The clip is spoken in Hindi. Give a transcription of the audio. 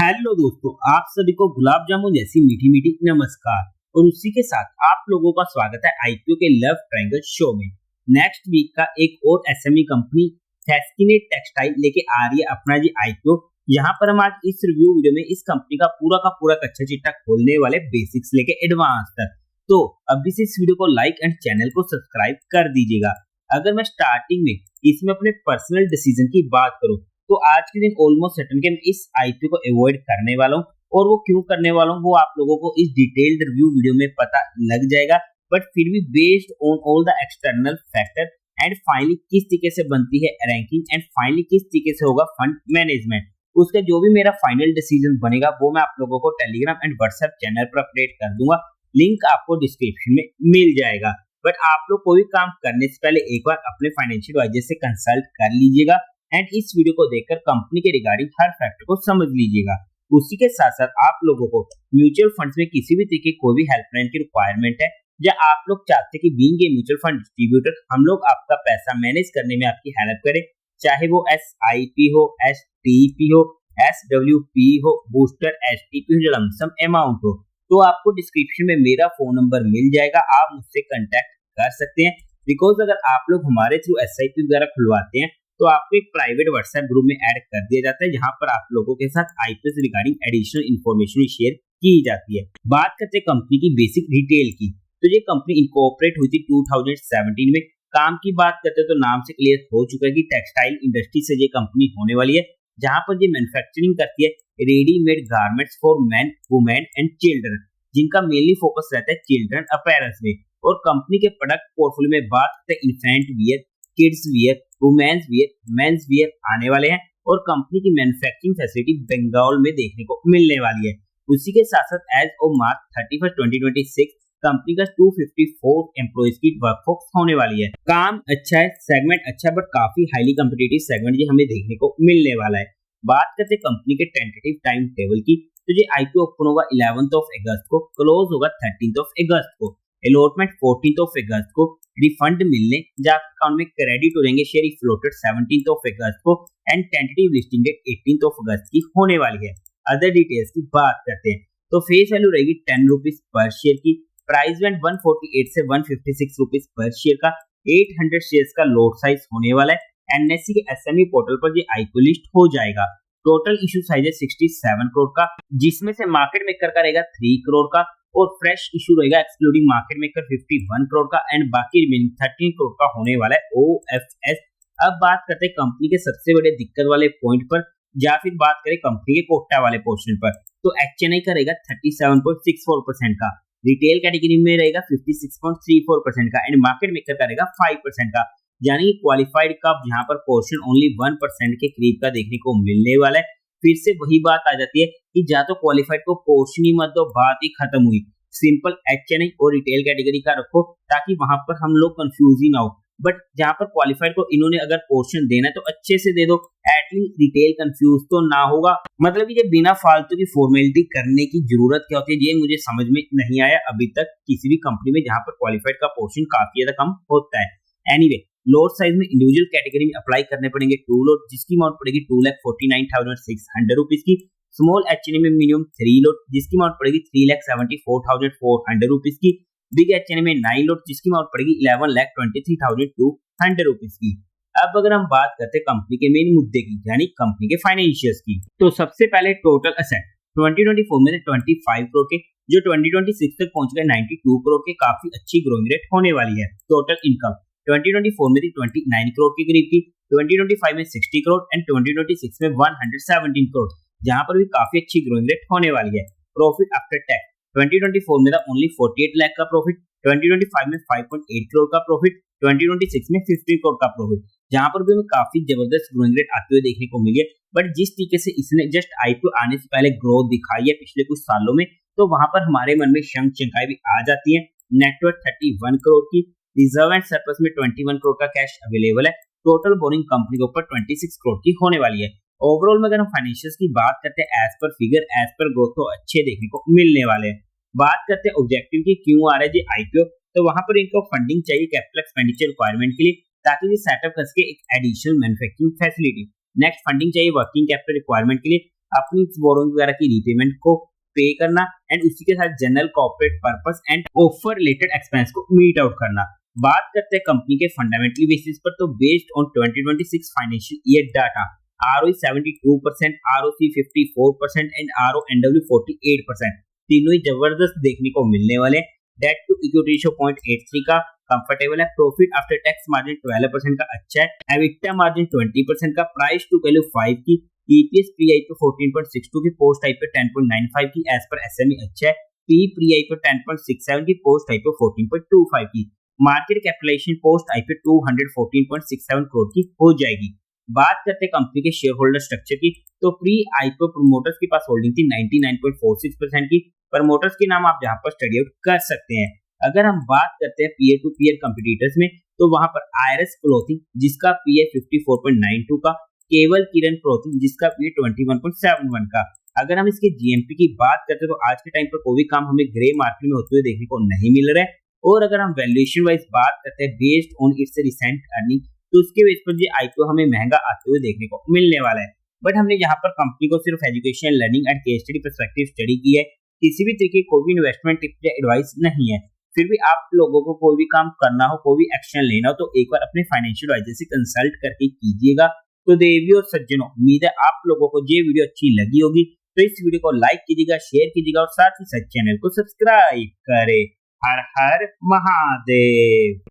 हेलो दोस्तों, आप सभी को गुलाब जामुन जैसी मीठी मीठी नमस्कार। और उसी के साथ आप लोगों का स्वागत है आईपीओ के लव ट्रायंगल शो में। नेक्स्ट वीक का एक और एसएमई कंपनी फैस्किनेट टेक्सटाइल लेके आ रही है अपना जी आईपीओ। यहाँ पर हम आज इस रिव्यू वीडियो में इस कंपनी का पूरा कच्चा चिट्ठा खोलने वाले, बेसिक्स लेके एडवांस तक। तो अभी से इस वीडियो को लाइक एंड चैनल को सब्सक्राइब कर दीजिएगा। अगर मैं स्टार्टिंग में इसमें अपने पर्सनल डिसीजन की बात करूं तो आज के दिन ऑलमोस्ट सर्टेन कि मैं इस आईपीओ को अवॉइड करने वाला हूं, और वो क्यों करने वाला हूं वो आप लोगों को इस डिटेल्ड रिव्यू वीडियो में पता लग जाएगा। बट फिर भी based on all the external factor and finally किस तरीके से बनती है रैंकिंग एंड फाइनली किस तरीके से होगा फंड मैनेजमेंट, उसका जो भी मेरा फाइनल डिसीजन बनेगा वो मैं आप लोगों को टेलीग्राम एंड व्हाट्सएप चैनल पर अपडेट कर दूंगा। लिंक आपको डिस्क्रिप्शन में मिल जाएगा। बट आप लोग कोई काम करने से पहले एक बार अपने फाइनेंशियल एडवाइजर से कंसल्ट कर लीजिएगा एंड इस वीडियो को देखकर कंपनी के रिगार्डिंग हर फैक्टर को समझ लीजिएगा। उसी के साथ साथ आप लोगों को म्यूचुअल फंड्स में किसी भी तरीके कोई भी हेल्पलाइन की रिक्वायरमेंट है, या आप लोग चाहते हैं कि being a mutual fund distributor हम लोग आपका पैसा मैनेज करने में आपकी हेल्प करें, चाहे वो SIP हो, STP हो, SWP हो, बूस्टर, STP हो, लमसम अमाउंट हो, तो आपको डिस्क्रिप्शन में मेरा फोन नंबर मिल जाएगा, आप मुझसे कांटेक्ट कर सकते हैं। बिकॉज अगर आप लोग हमारे थ्रू SIP वगैरह खुलवाते हैं तो आपको एक प्राइवेट व्हाट्सएप ग्रुप में ऐड कर दिया जाता है, जहां पर आप लोगों के साथ आईपीओ से रिगार्डिंग एडिशनल इन्फॉर्मेशन शेयर की जाती है। बात करते हैं कंपनी की बेसिक डिटेल की, तो ये कंपनी इनकॉर्पोरेट हुई थी 2017 में। काम की बात करते हैं तो नाम से क्लियर हो चुका है कि टेक्सटाइल इंडस्ट्री से ये कंपनी होने वाली है, जहां पर ये मैन्युफैक्चरिंग करती है readymade garments for main, women and children, जिनका मेनली फोकस रहता है चिल्ड्रन अपैरल्स में। और कंपनी के प्रोडक्ट पोर्टफोलियो में बात करते हैं infant wear, kids wear, women's wear, men's wear आने वाले हैं, और कंपनी की मैन्युफैक्चरिंग फैसिलिटी बंगाल में देखने को मिलने वाली है। उसी के साथ साथ एज ऑफ मार्च 31 2026 कंपनी का 254 एम्प्लॉइज की वर्कफोर्स होने वाली है। काम अच्छा है, सेगमेंट अच्छा है, बट काफी हाईली कॉम्पिटिटिव सेगमेंट ये हमें देखने को मिलने वाला है। बात करते हैं कंपनी के टेंटेटिव टाइम टेबल की, तो ये आईपीओ ओपन होगा 11 अगस्त को, क्लोज होगा 13 अगस्त को, अलॉटमेंट 14 अगस्त को, रिफंड मिलने जब अकाउंट में क्रेडिट हो जाएंगे शेयर फ्लोटेड 17 अगस्त को, एंड टेंटेटिव लिस्टिंग डेट 18 अगस्त की होने वाली है। अदर डिटेल्स की बात करते हैं तो फेस वैल्यू रहेगी 10 रुपीज पर शेयर की, प्राइस बैंड 148 से 156 रुपीज पर शेयर का, 800 शेयर्स का लोट साइज होने वाला है। एनएससी के एसएमई पोर्टल पर ये आईपीओ लिस्ट हो जाएगा। टोटल इशू साइज है 67 करोड़ का, जिसमें से मार्केट मेकर का रहेगा 3 करोड़ का, और फ्रेश इशू रहेगा एक्सक्लूडिंग मार्केट मेकर 51 करोड़ का, एंड बाकी रिमेनिंग 13 करोड़ का होने वाला है OFS। अब बात करते हैं कंपनी के सबसे बड़े दिक्कत वाले पॉइंट पर, या फिर बात करें कंपनी के कोटा वाले पोर्शन पर, तो HNI का रहेगा 37.64% का, रिटेल कैटेगरी में रहेगा 56.34% का, एंड मार्केट मेकर का रहेगा 5% का, यानी क्वालिफाइड का यहाँ पर पोर्शन ओनली 1% के करीब का देखने को मिलने वाला है। फिर से वही बात आ जाती है कि या तो क्वालिफाइड को पोर्शन ही मत दो, बात ही खत्म हुई। सिंपल HNI और रिटेल कैटेगरी का रखो ताकि वहां पर हम लोग कंफ्यूज ही ना हो। बट जहां पर क्वालिफाइड को इन्होंने अगर पोर्शन देना है तो अच्छे से दे दो, एटलीस्ट रिटेल कंफ्यूज तो ना होगा। मतलब ये बिना फालतू की फॉर्मेलिटी करने की जरूरत क्या होती है, ये मुझे समझ में नहीं आया अभी तक किसी भी कंपनी में जहां पर क्वालिफाइड का पोर्शन काफी ज्यादा कम होता है। एनीवे, लोट साइज में इंडिविजुअल कैटेगरी में अप्लाई करने पड़ेंगे 2 लोट, जिसकी अमाउंट पड़ेगी 2,49,600 रुपीज की। स्मॉल HNI में मिनिमम 3 लोट, जिसकी अमाउंट पड़ेगी 3,74,400 रुपीज की। बिग HNI में 9 लोट, जिसकी अमाउंट पड़ेगी 11,23,200 रुपीज की। अब अगर हम बात करते हैं कंपनी के मेन मुद्दे की, यानी कंपनी के फाइनेंशियल्स की, तो सबसे पहले टोटल असेट 2024 में 25 करोड़ के, जो 2026 तक पहुंच गए 92 करोड़ के, काफी अच्छी ग्रोइंग रेट होने वाली है। टोटल इनकम 2024 में थी 29 करोड़ के करीब की, 2025 में 60 करोड़ एंड 2026 में 117 करोड़, जहां पर भी काफी अच्छी ग्रोइंग रेट होने वाली है। प्रॉफिट आफ्टर टैक्स 2024 में था ओनली 48 लाख का प्रॉफिट, 2025 में 5.8 करोड़ का प्रॉफिट, 2026 में 50 करोड़ का प्रॉफिट, जहां पर भी हमें काफी जबरदस्त ग्रोइंग रेट आते हुए देखने को मिली है। बट जिस तरीके से इसने जस्ट आईपीओ आने से पहले ग्रोथ दिखाई है पिछले कुछ सालों में, तो वहां पर हमारे मन में शंकाएं भी आ जाती है। नेटवर्थ 31 करोड़ की, रिजर्व एंड सरप्लस में 21 करोड़ का कैश अवेलेबल है। टोटल बोरिंग कंपनी के ऊपर 26 करोड़ की होने वाली है। ओवरऑल में अगर हम फाइनेंशियल्स की बात करते हैं as per figure, as per growth, तो अच्छे देखने को मिलने वाले हैं। बात करते हैं ऑब्जेक्टिव की, क्यों आ रहा है जी आईपीओ, तो वहां पर इनको फंडिंग चाहिए कैपिटल एक्सपेंडिचर रिक्वायरमेंट के लिए, ताकि ये सेटअप कर सके एक additional manufacturing facility. Next funding चाहिए वर्किंग कैपिटल रिक्वायरमेंट के लिए, अपनी बोरोइंग वगैरह की रीपेमेंट को पे करना एंड उसी के साथ general corporate purpose and offer related expense को मीट आउट करना। बात करते हैं कंपनी के फंडामेंटली बेसिस पर, तो based on 2026 financial year data ROE 72%, ROC 54% and RONW 48%, तीनों ही जबरदस्त देखने को मिलने वाले। डेट टू इक्विटी रेशियो 0.83 का कंफर्टेबल है। प्रॉफिट आफ्टर टैक्स मार्जिन 12% का अच्छा है। एबिटा मार्जिन 20% का। प्राइस टू वैल्यू 5 की। ईपीएस प्री आई पे 14.62 की, पोस्ट आई पे 10.95 की एज पर एसएमई अच्छा है। पी प्री आई पे 10.67 की, पोस्ट आई पे 14.25 की। मार्केट कैपिटलाइजेशन पोस्ट आई पे 214.67 करोड़ की हो जाएगी। बात करते हैं कंपनी के शेयर होल्डर स्ट्रक्चर की, तो प्री आईपीओ प्रोमोटर्स के पास होल्डिंग थी 99.46% की। प्रमोटर्स के नाम आप जहां पर स्टडी आउट कर सकते हैं। अगर हम बात करते हैं पीयर टू पीयर कंपटीटर्स में, तो वहां पर आयरस क्लोथिंग जिसका पीए 54.92 का, केवल किरण क्लोथिंग जिसका पीए 21.71 का। अगर हम इसके जीएमपी की बात करते हैं तो आज के टाइम पर कोई भी काम हमें ग्रे मार्केट में होते हुए देखने को नहीं मिल रहा है। और अगर हम वैल्यूएशन वाइज बात करते हैं based on it's recent earning, तो उसके बेस पर ये आईपीओ हमें महंगा आते हुए देखने को मिलने वाला है। बट हमने यहाँ पर कंपनी को सिर्फ education, learning and case study perspective study की है, किसी भी तरीके कोई भी इन्वेस्टमेंट टिप्स या एडवाइस नहीं है। फिर भी आप लोगों को कोई भी काम करना हो, कोई भी एक्शन लेना हो, तो एक बार अपने फाइनेंशियल एडवाइजर से कंसल्ट करके कीजिएगा। तो देवी और सज्जनों, उम्मीद है आप लोगों को ये वीडियो अच्छी लगी होगी, तो इस वीडियो को लाइक कीजिएगा, शेयर कीजिएगा और साथ ही साथ चैनल को सब्सक्राइब करें। हर हर महादेव।